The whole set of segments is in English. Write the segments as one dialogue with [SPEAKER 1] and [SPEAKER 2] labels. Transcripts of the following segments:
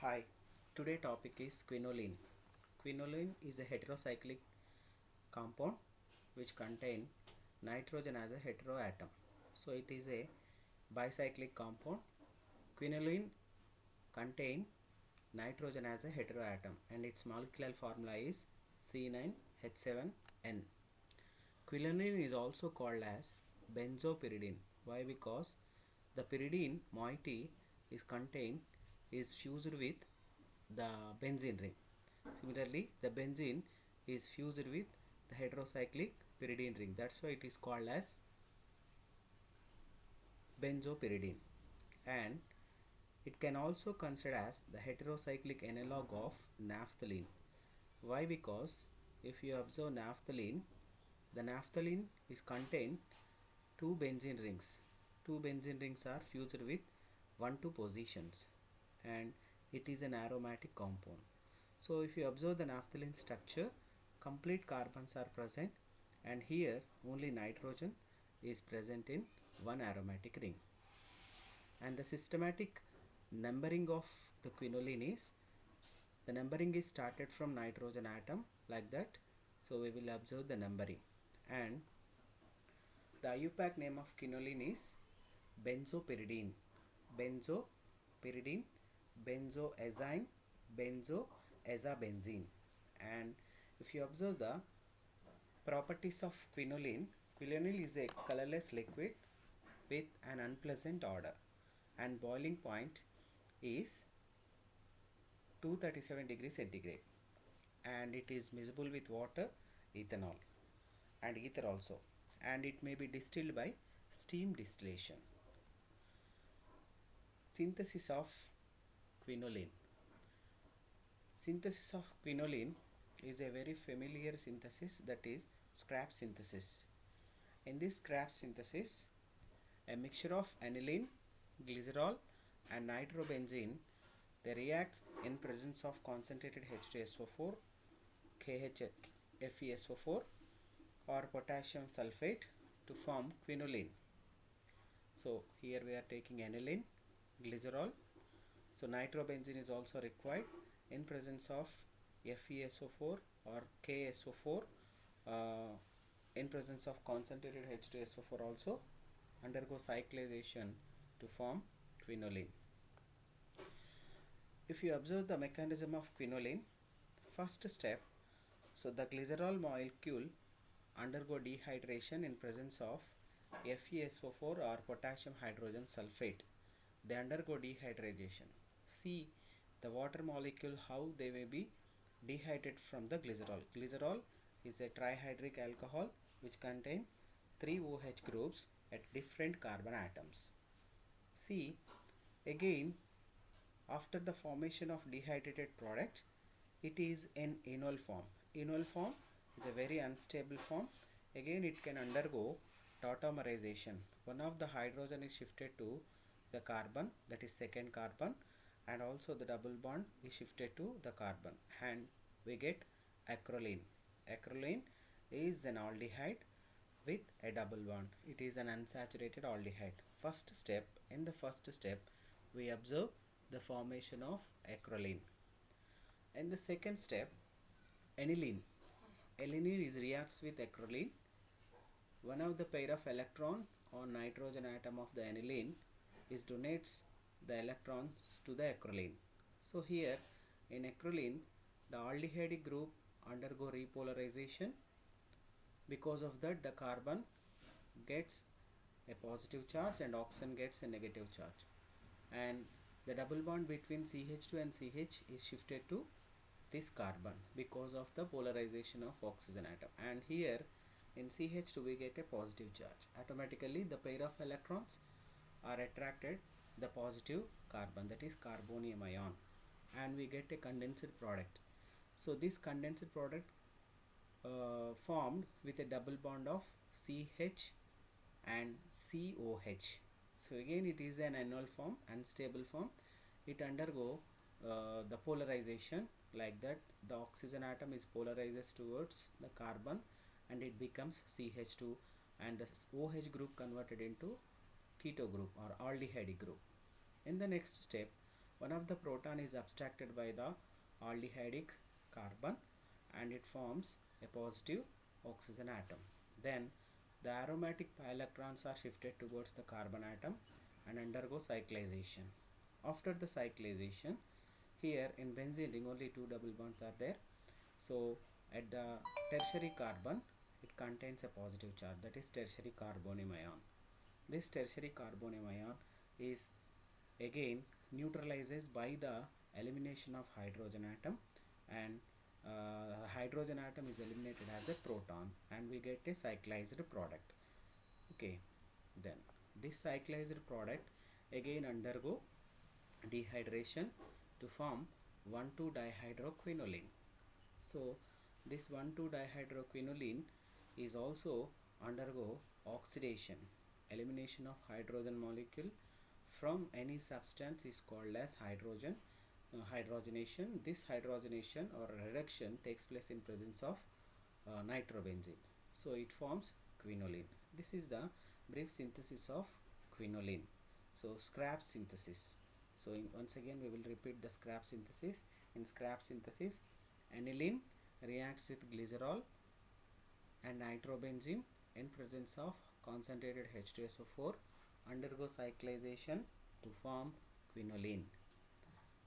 [SPEAKER 1] Hi, today topic is quinoline. Quinoline is a heterocyclic compound which contain nitrogen as a heteroatom. So it is a bicyclic compound. Quinoline contain nitrogen as a heteroatom and its molecular formula is C9H7N. Quinoline is also called as benzopyridine. Why? Because the pyridine moiety is contained is fused with the benzene ring. Similarly, the benzene is fused with the heterocyclic pyridine ring. That's why it is called as benzopyridine. And it can also considered as the heterocyclic analog of naphthalene. Why? Because if you observe naphthalene, the naphthalene is contained two benzene rings. Two benzene rings are fused with 1,2 positions and it is an aromatic compound. So if you observe the naphthalene structure, complete carbons are present and here only nitrogen is present in one aromatic ring. And the systematic numbering of the quinoline is, the numbering is started from nitrogen atom like that. So we will observe the numbering. And the IUPAC name of quinoline is benzopyridine, benzopyridine, benzoazine, benzoazabenzene. And if you observe the properties of quinoline, quinoline is a colorless liquid with an unpleasant odor and boiling point is 237 degrees centigrade and it is miscible with water, ethanol and ether also, and it may be distilled by steam distillation. Synthesis of quinoline. Synthesis of quinoline is a very familiar synthesis, that is scrap synthesis. In this scrap synthesis, a mixture of aniline, glycerol and nitrobenzene, they react in presence of concentrated H2SO4, KHFeSO4 or potassium sulfate to form quinoline. So here we are taking aniline, glycerol. So nitrobenzene is also required in presence of FeSO4 or KSO4 in presence of concentrated H2SO4 also undergo cyclization to form quinoline. If you observe the mechanism of quinoline, first step, so the glycerol molecule undergo dehydration in presence of FeSO4 or potassium hydrogen sulfate. They undergo dehydration. See the water molecule how they may be dehydrated from the glycerol. Glycerol is a trihydric alcohol which contain 3 OH groups at different carbon atoms. See again, after the formation of dehydrated product, it is in enol form. Enol form is a very unstable form. Again it can undergo tautomerization. One of the hydrogen is shifted to the carbon, that is second carbon, and also the double bond is shifted to the carbon and we get acrolein. Acrolein is an aldehyde with a double bond. It is an unsaturated aldehyde. In the first step we observe the formation of acrolein. In the second step, aniline. Aniline is reacts with acrolein. One of the pair of electron on nitrogen atom of the aniline is donates the electrons to the acrolein. So here in acrolein, the aldehyde group undergo repolarization. Because of that, the carbon gets a positive charge and oxygen gets a negative charge, and the double bond between CH2 and CH is shifted to this carbon because of the polarization of oxygen atom, and here in CH2 we get a positive charge. Automatically the pair of electrons are attracted the positive carbon, that is carbonium ion, and we get a condensed product. So this condensed product formed with a double bond of CH and COH. So again it is an enol form, unstable form. It undergo the polarization like that. The oxygen atom is polarized towards the carbon and it becomes CH2, and the OH group converted into keto group or aldehyde group. In the next step, One of the proton is abstracted by the aldehydic carbon and it forms a positive oxygen atom. Then the aromatic pi electrons are shifted towards the carbon atom and undergo cyclization. After the cyclization, here in benzene ring only two double bonds are there. So at the tertiary carbon it contains a positive charge, that is tertiary carbonium ion. This tertiary carbonium ion is again neutralizes by the elimination of hydrogen atom, and hydrogen atom is eliminated as a proton and we get a cyclized product. Okay, then this cyclized product again undergo dehydration to form 1,2-dihydroquinoline. So this 1,2-dihydroquinoline is also undergo oxidation. Elimination of hydrogen molecule from any substance is called as hydrogenation. This hydrogenation or reduction takes place in presence of nitrobenzene. So it forms quinoline. This is the brief synthesis of quinoline. So scrap synthesis. So once again we will repeat the scrap synthesis. In scrap synthesis, aniline reacts with glycerol and nitrobenzene in presence of concentrated H2SO4, undergo cyclization to form quinoline.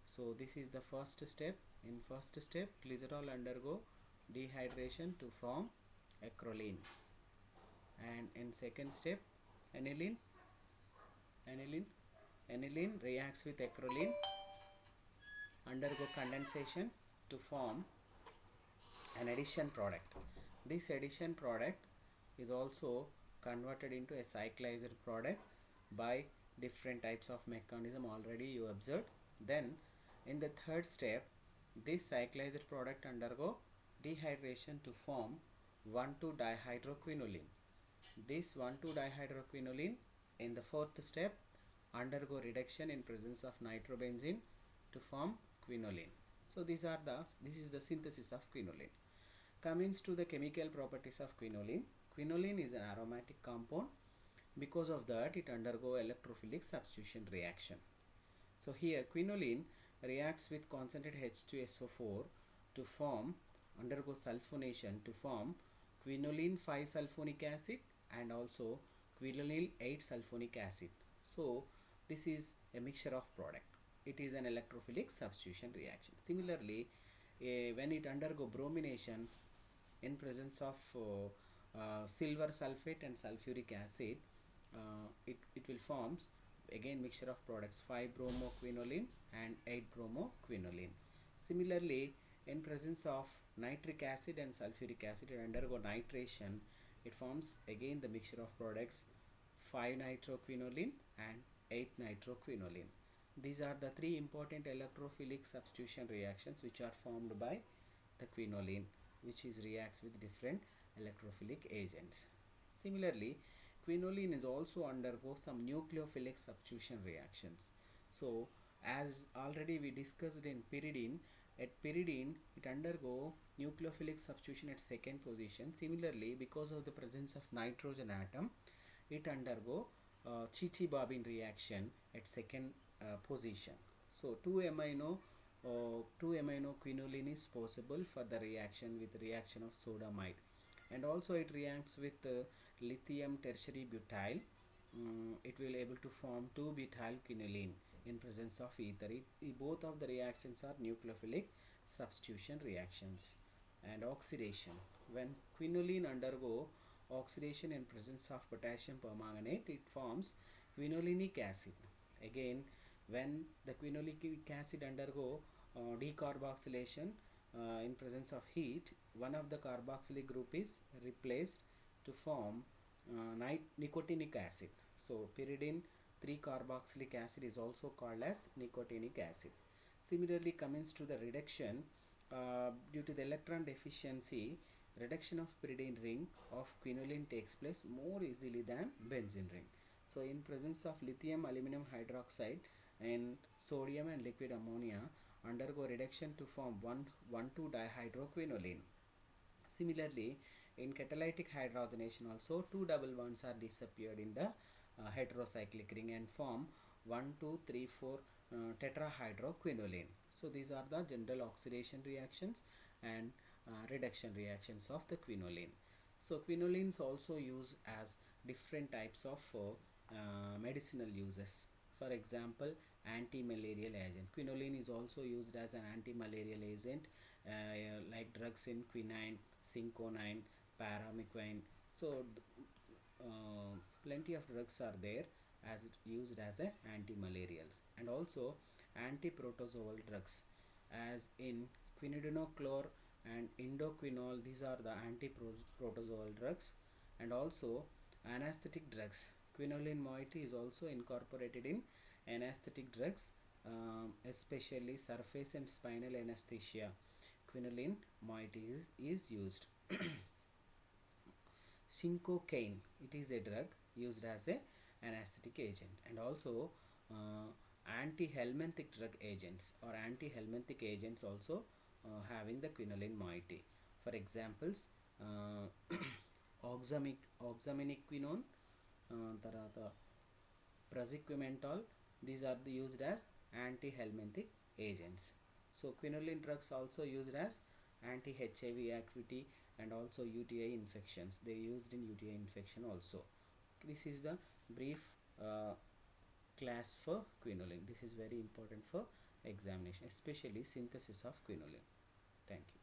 [SPEAKER 1] So this is the first step. In first step, glycerol undergo dehydration to form acrolein, and in second step, aniline reacts with acrolein, undergo condensation to form an addition product. This addition product is also converted into a cyclized product by different types of mechanism already you observed. Then in the third step, this cyclized product undergo dehydration to form 1,2-dihydroquinoline. This 1,2-dihydroquinoline in the fourth step undergo reduction in presence of nitrobenzene to form quinoline. So this is the synthesis of quinoline. Coming to the chemical properties of quinoline. Quinoline is an aromatic compound. Because of that, it undergo electrophilic substitution reaction. So here quinoline reacts with concentrated H2SO4 to undergo sulfonation to form quinoline 5-sulfonic acid and also quinoline 8-sulfonic acid. So this is a mixture of product. It is an electrophilic substitution reaction. Similarly, when it undergo bromination in presence of silver sulfate and sulfuric acid, it will forms again mixture of products 5-bromoquinoline and 8-bromoquinoline. Similarly, in presence of nitric acid and sulfuric acid, it undergo nitration. It forms again the mixture of products 5-nitroquinoline and 8-nitroquinoline. These are the three important electrophilic substitution reactions which are formed by the quinoline, which is reacts with different electrophilic agents. Similarly, quinoline is also undergo some nucleophilic substitution reactions. So as already we discussed in pyridine, at pyridine it undergo nucleophilic substitution at second position. Similarly, because of the presence of nitrogen atom, it undergo Chichi-Babin reaction at second position. So 2-amino quinoline is possible for the reaction with reaction of sodamide, and also it reacts with lithium tertiary butyl. It will able to form 2-butyl quinoline in presence of ether. Both of the reactions are nucleophilic substitution reactions. And oxidation, when quinoline undergo oxidation in presence of potassium permanganate, it forms quinolinic acid. Again, when the quinolinic acid undergo decarboxylation in presence of heat, one of the carboxylic group is replaced to form nicotinic acid. So pyridine 3-carboxylic acid is also called as nicotinic acid. Similarly, comes to the reduction, due to the electron deficiency, reduction of pyridine ring of quinoline takes place more easily than benzene ring. So in presence of lithium aluminum hydroxide and sodium and liquid ammonia undergo reduction to form 1,2-dihydroquinoline. Similarly, in catalytic hydrogenation also, two double bonds are disappeared in the heterocyclic ring and form 1 2 3 4 tetrahydroquinoline. So these are the general oxidation reactions and reduction reactions of the quinoline. So quinolines also used as different types of medicinal uses. For example, anti-malarial agent. Quinoline is also used as an anti-malarial agent, like drugs in quinine, cinchonine, paraquine. So plenty of drugs are there as it used as a anti-malarials, and also anti-protozoal drugs as in quinidinochlor and indoquinol. These are the anti-protozoal drugs, and also anesthetic drugs. Quinoline moiety is also incorporated in anesthetic drugs, especially surface and spinal anesthesia. Quinoline moiety is used. Cincocaine, it is a drug used as a anesthetic agent, and also uh, anti-helminthic drug agents or anti-helminthic agents also having the quinoline moiety. For examples, oxaminiquinone, తర్వాత praziquantel. These are used as anti-helminthic agents. So quinoline drugs also used as anti-HIV activity and also UTI infections. They used in UTI infection also. This is the brief class for quinoline. This is very important for examination, especially synthesis of quinoline. Thank you.